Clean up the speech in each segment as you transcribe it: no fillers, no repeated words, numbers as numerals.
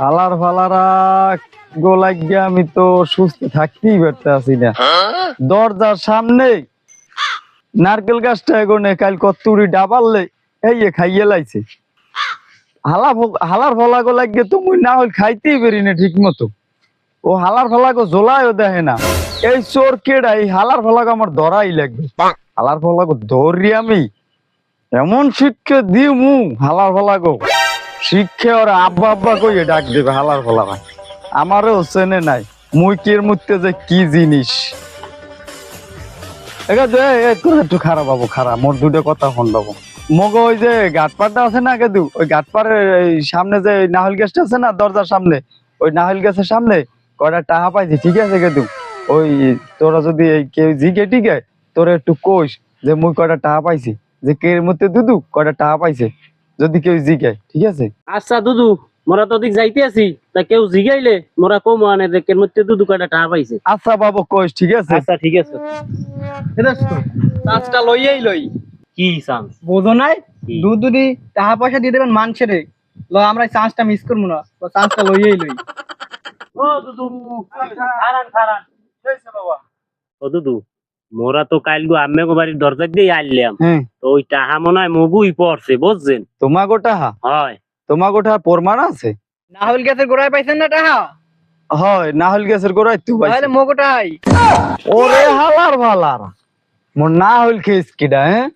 আলার ফালারা গোলাই গিয়া আমি তো সুস্থ থাকতেই পারতে আছি না। দরজার সামনে নারকেল গাছটা এগোনে কাল কত্তুরি ডাবাললে এই খাইয়ে লাইছে। হালার ফলা গোলাই গিয়ে তুমি না হল খাইতেই পারি না ঠিক মতো। ও হালার ফলাগো জোলায়ও দেখে না। এই চোর কেডা? এই হালার ফলাগো আমার ধরাই লাগবে। হালার ফলাগো ধরি আমি এমন শিক্ষা দিমু। হালার ফলাগো শিক্ষা ওর আব্বা আব্বা কইয়ে ডাক দেবে। হালার ফলাগা আমারও চেনে নাই মুইকের মধ্যে যে কি জিনিস। তোর একটু খারাপ বাবু, খারাপ মোর দুটো কথা ফোন বাবু। মগ ওই যে গাটপাড়টা আছে না কেদু, ওই গাটপাড়ের সামনে যে নাহল গাছটা আছে না দরজার সামনে, ওই নাহল গাছের সামনে কয়টা টাকা পাইছি, ঠিক আছে কেদু? ওই তোরা যদি কেউ জিগে টিকে তোরা একটু কোষ যে মুই কয়টা টাকা পাইছি, যে কে মধ্যে দুদু কয়টা টাকা পাইছে, যদি কেউ জিগে, ঠিক আছে? আচ্ছা দুদু, মোরা তো দিক যাইতে আছি, তা কেউ জিগাইলে মোরা কম আনে যে কের মধ্যে দুদু কয়টা টাকা পাইছে। আচ্ছা বাবু কোষ, ঠিক আছে? আচ্ছা ঠিক আছে। চান্সটা লইয়েই লই। কি চান্স? বোঝো নাই? কি? দুধুরি টাকা পয়সা দিয়ে দেবেন মানুষের ল, আমরা চান্সটা মিস করবো না, চান্সটা লইয়েই লই। ও দুদু খারান খারান। ও দুদু, মোরা তো কাইলগো আম্মেগো বাড়ির দরজা দিয়ে আইলাম, হ্যাঁ তো ওই টাহা মনে হয় মগুই পড়ছে, বুঝছেন? তোমাগো টাহা? হয়। তোমাগো টাহা প্রমাণ আছে? নাহল গ্যাসের গোড়ায় পাইছেন না টাকা? হয় নাহল গাছের গোড়ায় তুই পাইছিস? তাহলে মোগোটাই ওরে হালার ভালার মোর না হইল খেস কিডা? হ্যাঁ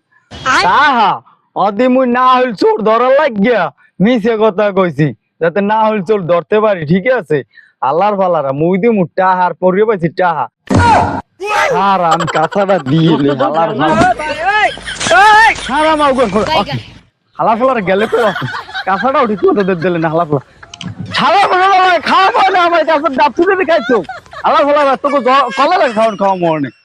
তাহা অদি মুই না হইল চোর ধরা লাগিয়া মিছে কথা কইছি যাতে না হইল চোর ধরতে পারি, ঠিক আছে? আল্লাহর ভালারা মুই দি মু টাহার পরিয়ে পাইছি টাহা। আর আমি কাঁচাটা দিইলে হালার হারাম হালার ফলার গেলে তো কাঁচাটাও ঠিক মতো দিলে না। হালার ফলা ছাড়া খাওয়া না আমার কাছে ডাবছু দেবে খাইছো। আল্লাহ ফলা তোকে কলা খাওয়ান খাওয়া মরনে।